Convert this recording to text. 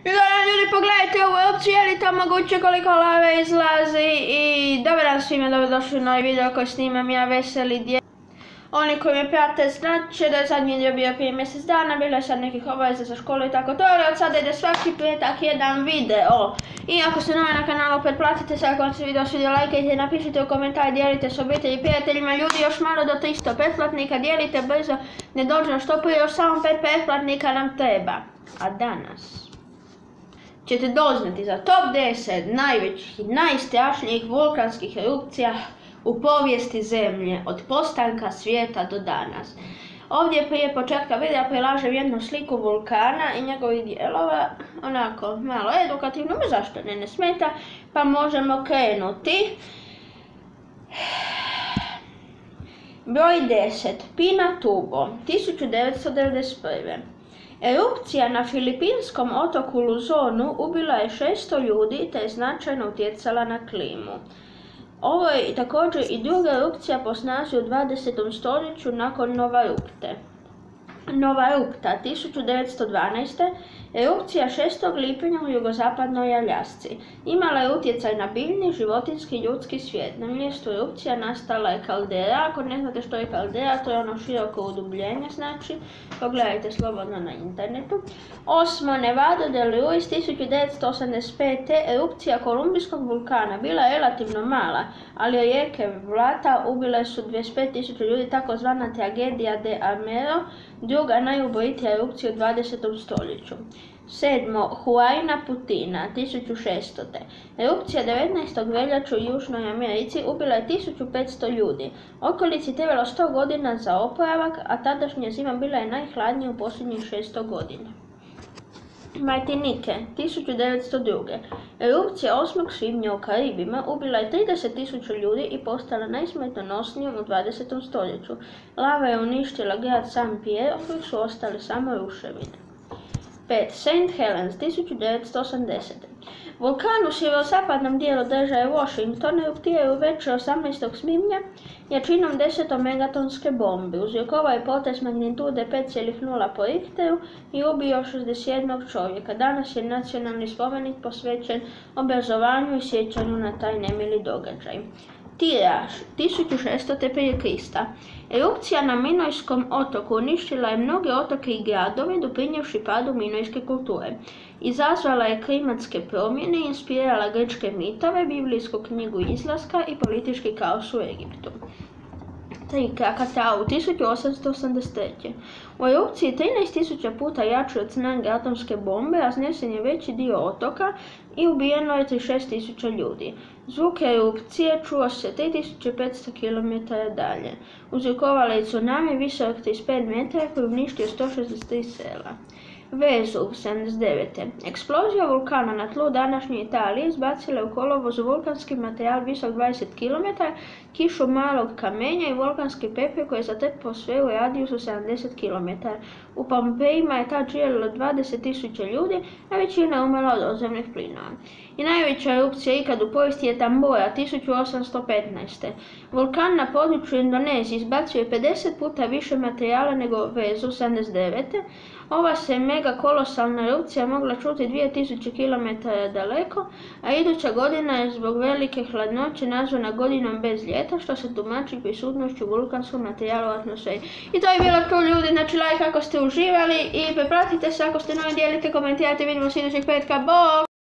I da ljudi, pogledajte ovu opciju, je li tamo moguće koliko lave izlazi i dobar dan svima, dobrodošli na ovaj video koji snimam ja, Veseli djed. Oni koji me prate znače da je zadnji video bio prije mjesec dana, bilo je sad nekih obaveza za školu i tako to, ali od sada ide svaki petak jedan video. I ako ste novi na kanalu, pretplatite se, ako vam se video svidio, lajkajte, napišite u komentar, dijelite s obitelji i prijateljima, ljudi još malo do 300 pretplatnika, dijelite brzo, ne dođe što prije, još samo 5 pretplatnika nam treba. A danas ćete doznati za top 10 najvećih i najstrašnijih vulkanskih erupcija u povijesti Zemlje, od postanka svijeta do danas. Ovdje prije početka videa prilažem jednu sliku vulkana i njegovih dijelova, onako malo edukativno, zašto ne smeta, pa možemo krenuti. Broj 10. Pinatubo, 1991. Erupcija na filipinskom otoku Luzonu ubila je 600 ljudi te je značajno utjecala na klimu. Ovo je također i druga erupcija po snazi u 20. stoljeću nakon Nova Rupta 1912. Erupcija 6. lipnja u jugozapadnoj Aljasci. Imala je utjecaj na biljni, životinjski i ljudski svijet. Na mjestu erupcija nastala je kaldera. Ako ne znate što je kaldera, to je ono široko udubljenje, znači pogledajte slobodno na internetu. 8. Nevado del Ruiz 1985. Erupcija kolumbijskog vulkana bila je relativno mala, ali rijeke Vlata ubile su 25.000 ljudi, takozvana tragedija de Amero, druga najubojitija erupcija u 20. stoljeću. 7. Huayna Putina, 1600. Erupcija 19. veljače u Južnoj Americi ubila je 1500 ljudi. Okolici trebalo 100 godina za oporavak, a tadašnja zima bila je najhladnija u posljednjih 600 godina. Martinike, 1902. Erupcija 8. svibnja u Karibima ubila je 30.000 ljudi i postala najsmrtonosnijom u 20. stoljeću. Lava je uništila grad Saint-Pierre, od kojih su ostale samo ruševine. 5. St. Helens, 1980. Vulkan u sjeverozapadnom dijelu države Washington eruptiraju već 18. svibnja jačinom 10 megatonske bombe. Uzrokovao je potres magnitude 5,0 po Richteru i ubio 61 čovjeka. Danas je nacionalni spomenik posvećen obrazovanju i sjećanju na taj nemili događaj. Tiraž, 1600. prije Krista. Erupcija na Minojskom otoku uništila je mnoge otoke i gradove, doprinijevši padu minojske kulture. Izazvala je klimatske promjene, inspirirala grčke mitove, biblijsku knjigu Izlaska i politički kaos u Egiptu. 3. Krakatau, 1883. U erupciji 13.000 puta jače od snage atomske bombe raznesen je veći dio otoka i ubijeno je 36.000 ljudi. Zvuk erupcije čuo se 3500 km dalje. Uzrokovala je tsunami visok 35 metara koji uništio 163 sela. Vezuv, 79. Eksplozija vulkana na tlu današnje Italije izbacila je u kolovozu vulkanski materijal visok 20 km, kišu malog kamenja i vulkanski pepeo koji je zatrpao sve u radijusu 70 km. U Pompejima je tad živjelo 20.000 ljudi, a većina umrla od ozemnih plinova. I najveća erupcija ikad u povijesti je Tambora, 1815. Vulkan na području Indonezije izbacio je 50 puta više materijala nego Vezuv, 79. Ova se mega kolosalna erupcija mogla čuti 2000 km daleko, a iduća godina je zbog velike hladnoće nazvana godinom bez ljeta, što se tumači prisutnošću vulkanskog materijala u atmosferi. I to je bilo to, ljudi, znači like ako ste uživali i prepratite se ako ste novi, dijelite, komentirajte, vidimo se idućeg petka, bok!